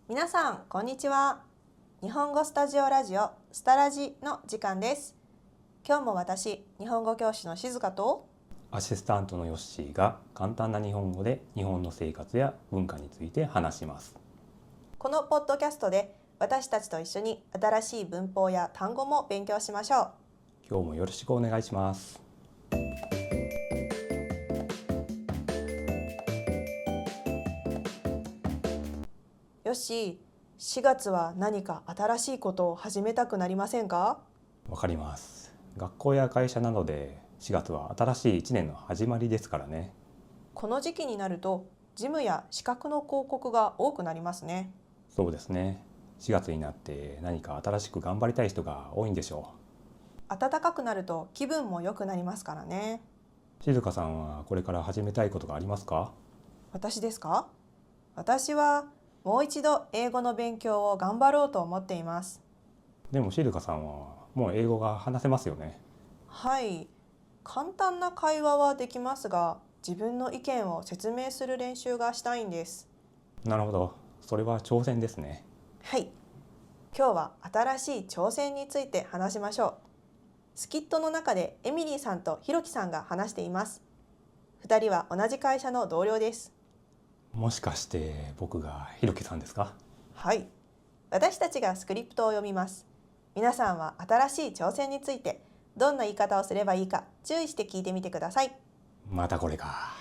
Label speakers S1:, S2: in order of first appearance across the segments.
S1: 皆さんこんにちは。日本語スタジオラジオスタラジの時間です。今日も私、日本語教師の静香と
S2: アシスタントのヨッシーが簡単な日本語で日本の生活や文化について話します。
S1: このポッドキャストで私たちと一緒に新しい文法や単語も勉強しましょう。
S2: 今日もよろしくお願いします。
S1: よし、4月は何か新しいことを始めたくなりませんか？
S2: わかります。学校や会社などで4月は新しい1年の始まりですからね。
S1: この時期になると事務や資格の広告が多くなりますね。
S2: そうですね。4月になって何か新しく頑張りたい人が多いんでしょ
S1: 暖かくなると気分も良くなりますからね。
S2: う。静香さんはこれから始めたいことがありますか？
S1: 私ですか？私はもう一度英語の勉強を頑張ろうと思っています。
S2: でも静香さんはもう英語が話せますよね。
S1: はい、簡単な会話はできますが、自分の意見を説明する練習がしたいんです。
S2: なるほど。それは挑戦ですね。
S1: はい、今日は新しい挑戦について話しましょう。スキットの中でエミリーさんとヒロキさんが話しています。2人は同じ会社の同僚です。
S2: もしかして僕がひろきさんですか？
S1: はい、私たちがスクリプトを読みます。皆さんは新しい挑戦についてどんな言い方をすればいいか注意して聞いてみてください。
S2: またこれか。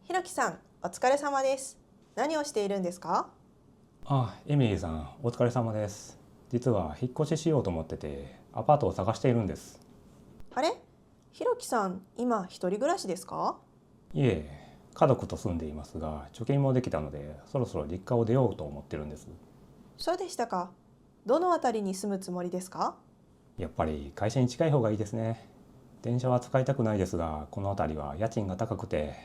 S1: ひろきさん、お疲れ様です。何をしているんですか？
S2: エミリーさん、お疲れ様です。実は引っ越ししようと思ってて、アパートを探しているんです。
S1: あれ、ひろきさん、今一人暮らしですか？
S2: いえ、家族と住んでいますが、貯金もできたので、そろそろ実家を出ようと思ってるんです。
S1: そうでしたか。どのあたりに住むつもりですか？
S2: やっぱり会社に近い方がいいですね。電車は使いたくないですが、この辺りは家賃が高くて。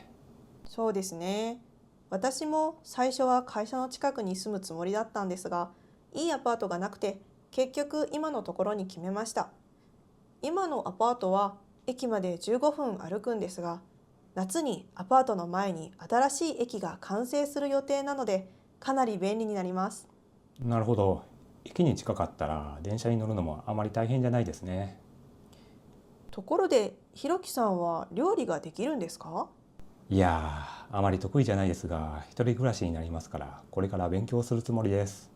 S1: そうですね。私も最初は会社の近くに住むつもりだったんですが、いいアパートがなくて、結局今のところに決めました。今のアパートは駅まで15分歩くんですが、夏にアパートの前に新しい駅が完成する予定なので、かなり便利になります。
S2: なるほど。駅に近かったら電車に乗るのもあまり大変じゃないですね。
S1: ところで、ひろきさんは料理ができるんですか？
S2: いやあまり得意じゃないですが、一人暮らしになりますから、これから勉強するつもりです。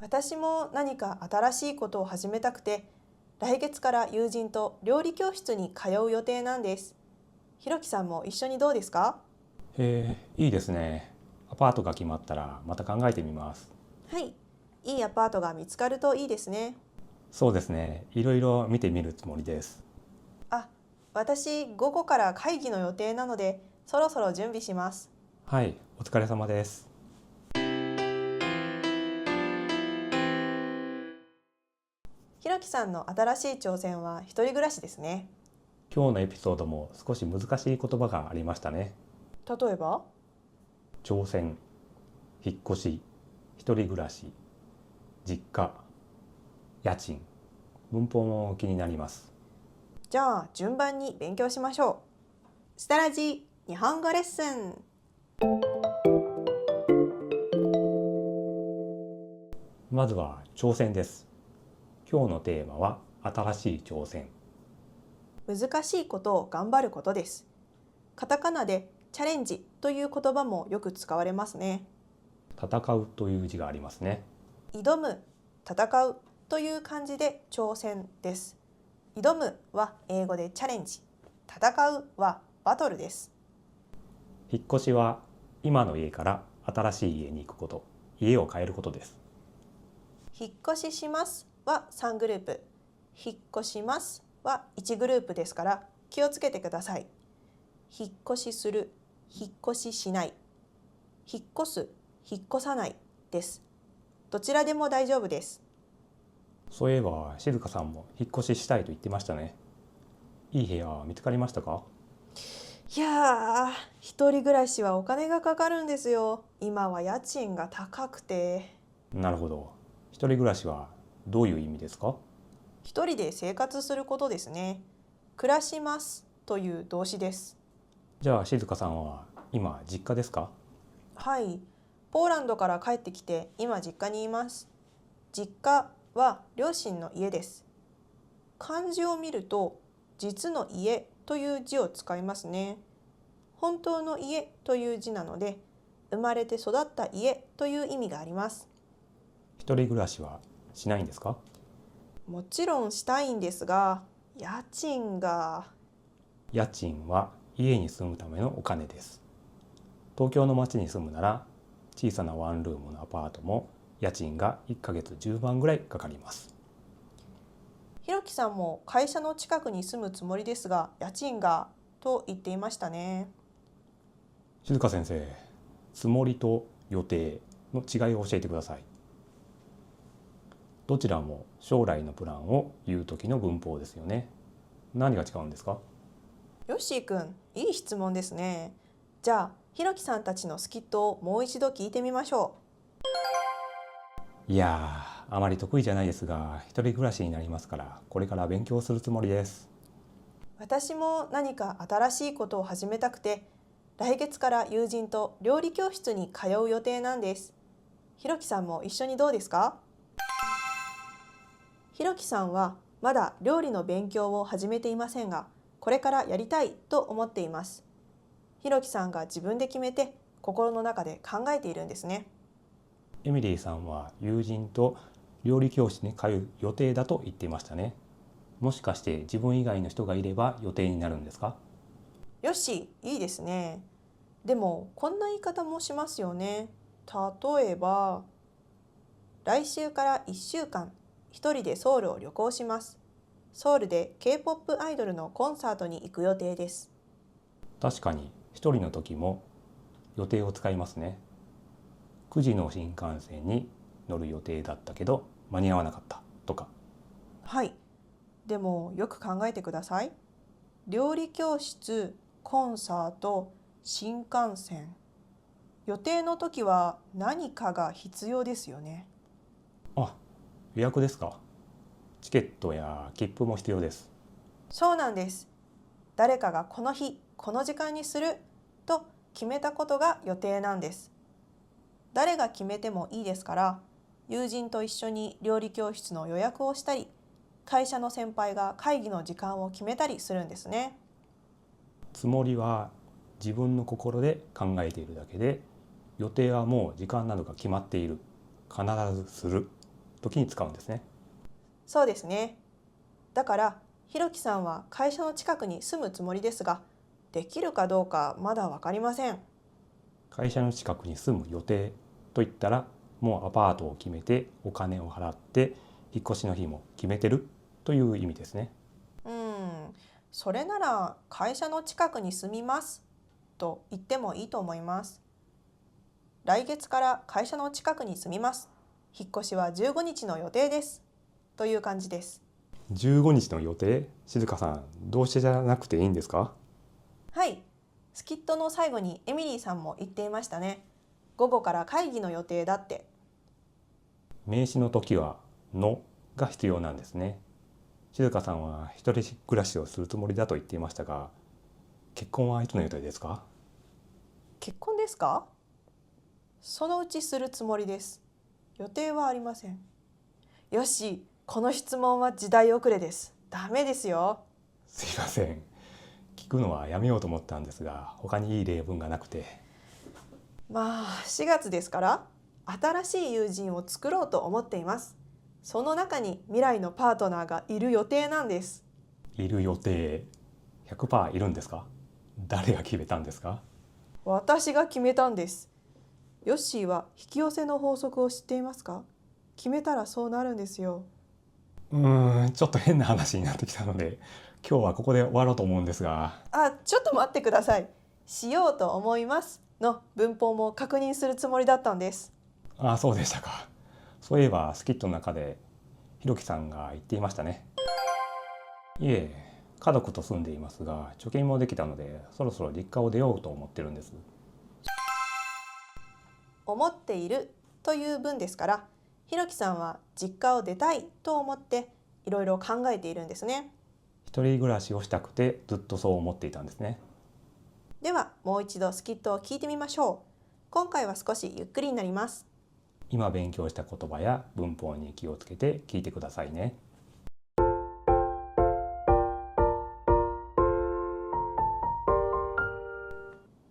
S1: 私も何か新しいことを始めたくて、来月から友人と料理教室に通う予定なんです。ひろきさんも一緒にどうですか？
S2: いいですね。アパートが決まったらまた考えてみます。
S1: はい、いいアパートが見つかるといいですね。
S2: そうですね。いろいろ見てみるつもりです。
S1: あ、私午後から会議の予定なので、そろそろ準備します。
S2: はい、お疲れ様です。
S1: ひろきさんの新しい挑戦は一人暮らしですね。
S2: 今日のエピソードも少し難しい言葉がありましたね。
S1: 例えば？
S2: 挑戦、引っ越し、一人暮らし、実家、家賃、文法も気になります。
S1: じゃあ順番に勉強しましょう。スタラジ日本語レッスン。
S2: まずは挑戦です。今日のテーマは新しい挑戦。
S1: 難しいことを頑張ることです。カタカナでチャレンジという言葉もよく使われますね。
S2: 戦うという字がありますね。
S1: 挑む、戦うという漢字で挑戦です。挑むは英語でチャレンジ、戦うはバトルです。
S2: 引っ越しは今の家から新しい家に行くこと、家を変えることです。
S1: 引っ越ししますは3グループ、引っ越しますは1グループですから気をつけてください。引っ越しする、引っ越ししない、引っ越す、引っ越さないです。どちらでも大丈夫です。
S2: そういえば静香さんも引っ越ししたいと言ってましたね。いい部屋は見つかりましたか？
S1: いやー、一人暮らしはお金がかかるんですよ。今は家賃が高くて。
S2: なるほど。一人暮らしはどういう意味ですか？
S1: 一人で生活することですね。暮らしますという動詞です。
S2: じゃあ静香さんは今実家ですか？
S1: はい、ポーランドから帰ってきて今実家にいます。実家は両親の家です。漢字を見ると実の家という字を使いますね。本当の家という字なので、生まれて育った家という意味があります。
S2: 一人暮らしはしないんですか？
S1: もちろんしたいんですが、家賃が。
S2: 家賃は家に住むためのお金です。東京の町に住むなら小さなワンルームのアパートも家賃が1ヶ月10万ぐらいかかります。
S1: ひろきさんも会社の近くに住むつもりですが、家賃がと言っていましたね。
S2: 静香先生、つもりと予定の違いを教えてください。どちらも将来のプランを言う時の文法ですよね。何が違うんですか？
S1: よっしーくん、いい質問ですね。じゃあ、ひろきさんたちのスキットをもう一度聞いてみましょ
S2: いやー、あまり得意じゃないですが、一人暮らしになりますから、これから勉強するつもりです。
S1: う。私も何か新しいことを始めたくて、来月から友人と料理教室に通う予定なんです。ひろきさんも一緒にどうですか？ひろきさんはまだ料理の勉強を始めていませんが、これからやりたいと思っています。ひろきさんが自分で決めて心の中で考えているんですね。
S2: エミリーさんは友人と料理教室に通う予定だと言っていましたね。もしかして自分以外の人がいれば予定になるんですか？
S1: よし、いいですね。でもこんな言い方もしますよね。例えば、来週から1週間、一人でソウルを旅行します。ソウルで K-POP アイドルのコンサートに行く予定です。
S2: 確かに一人の時も予定を使いますね。9時の新幹線に乗る予定だったけど間に合わなかったとか。
S1: はい。でもよく考えてください。料理教室、コンサート、新幹線。予定の時は何かが必要ですよね。
S2: あ、予約ですか？チケットや切符も必要です。
S1: そうなんです。誰かがこの日、この時間にすると決めたことが予定なんです。誰が決めてもいいですから、友人と一緒に料理教室の予約をしたり、会社の先輩が会議の時間を決めたりするんですね。
S2: つもりは自分の心で考えているだけで、予定はもう時間などが決まっている、必ずする時に使うんですね。
S1: そうですね。だから、ひろきさんは会社の近くに住むつもりですが、できるかどうかまだ分かりません。
S2: 会社の近くに住む予定といったら、もうアパートを決めてお金を払って引っ越しの日も決めてるという意味ですね。
S1: それなら会社の近くに住みますと言ってもいいと思います。来月から会社の近くに住みます。引っ越しは15日の予定です。という感じです。
S2: 15日の予定、静香さん、どうしてじゃなくていいんですか？
S1: はい。スキットの最後にエミリーさんも言っていましたね。午後から会議の予定だって。
S2: 名詞の時はのが必要なんですね。静香さんは一人暮らしをするつもりだと言っていましたが、結婚はいつの予定ですか？
S1: 結婚ですか？そのうちするつもりです。予定はありません。よし、この質問は時代遅れです。ダメですよ。
S2: すいません。聞くのはやめようと思ったんですが、他にいい例文がなくて。
S1: まあ、4月ですから、新しい友人を作ろうと思っています。その中に未来のパートナーがいる予定なんです。
S2: いる予定 100% いるんですか？誰が決めたんですか？
S1: 私が決めたんです。ヨッシーは引き寄せの法則を知っていますか？決めたらそうなるんですよ。
S2: ちょっと変な話になってきたので、今日はここで終わろうと思うんですが。
S1: ちょっと待ってください。しようと思いますの文法も確認するつもりだったんです。
S2: そうでしたか。そういえばスキットの中でひろきさんが言っていましたね。いえ、家族と住んでいますが貯金もできたので、そろそろ実家を出ようと思ってるんです。
S1: 思っているという文ですから、ひろきさんは実家を出たいと思っていろいろ考えているんですね。
S2: 一人暮らしをしたくてずっとそう思っていたんですね。
S1: ではもう一度スキットを聞いてみましょう。今回は少しゆっくりになります。
S2: 今勉強した言葉や文法に気をつけて聞いてくださいね。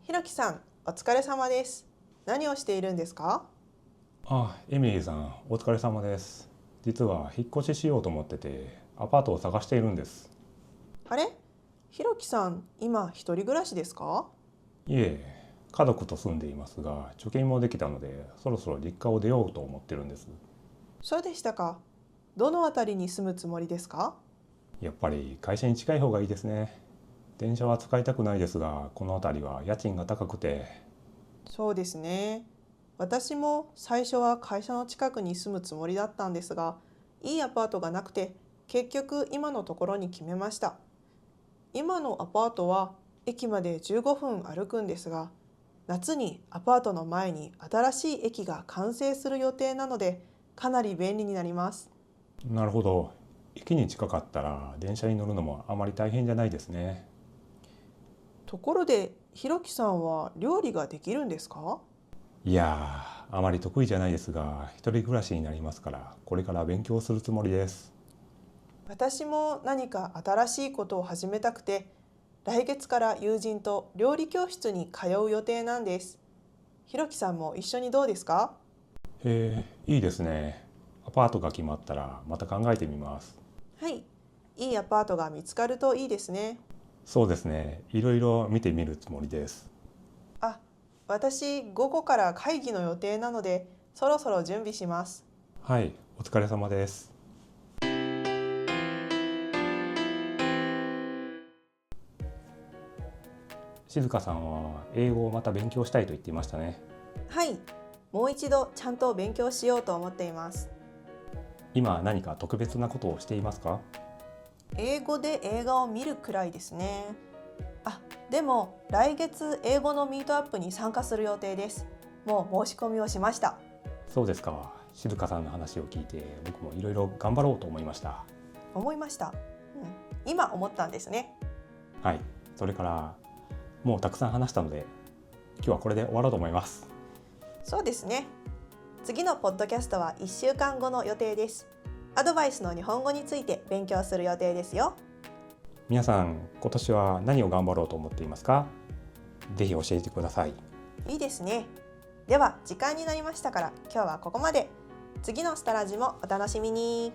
S1: ひろきさん、お疲れ様です。何をしているんですか？
S2: エミリーさん、お疲れ様です。実は引っ越ししようと思ってて、アパートを探しているんです。
S1: あれ？ひろきさん、今一人暮らしですか？
S2: いえ、家族と住んでいますが、貯金もできたので、そろそろ実家を出ようと思ってるんです。
S1: そうでしたか。どのあたりに住むつもりですか？
S2: やっぱり会社に近い方がいいですね。電車は使いたくないですが、この辺りは家賃が高くて。
S1: そうですね。私も最初は会社の近くに住むつもりだったんですが、いいアパートがなくて、結局今のところに決めました。今のアパートは駅まで15分歩くんですが、夏にアパートの前に新しい駅が完成する予定なので、かなり便利になります。
S2: なるほど。駅に近かったら電車に乗るのもあまり大変じゃないですね。
S1: ところで、ひろきさんは料理ができるんですか？
S2: いやあまり得意じゃないですが、一人暮らしになりますから、これから勉強するつもりです。
S1: 私も何か新しいことを始めたくて、来月から友人と料理教室に通う予定なんです。ひろきさんも一緒にどうですか？
S2: いいですね。アパートが決まったらまた考えてみます。
S1: はい、いいアパートが見つかるといいですね。
S2: そうですね。いろいろ見てみるつもりです。
S1: あ、私午後から会議の予定なので、そろそろ準備します。
S2: はい、お疲れ様です。静香さんは英語をまた勉強したいと言っていましたね。
S1: はい、もう一度ちゃんと勉強しようと思っています。
S2: 今何か特別なことをしていますか？
S1: 英語で映画を見るくらいですね。あ、でも来月英語のミートアップに参加する予定です。もう申し込みをしました。
S2: そうですか。静香さんの話を聞いて僕もいろいろ頑張ろうと思いました。
S1: 思いました。今思ったんですね。
S2: はい、それからもうたくさん話したので今日はこれで終わろうと思います。
S1: そうですね。次のポッドキャストは1週間後の予定です。アドバイスの日本語について勉強する予定ですよ。
S2: 皆さん今年は何を頑張ろうと思っていますか？ぜひ教えてください。
S1: いいですね。では時間になりましたから今日はここまで。次のスタラジもお楽しみに。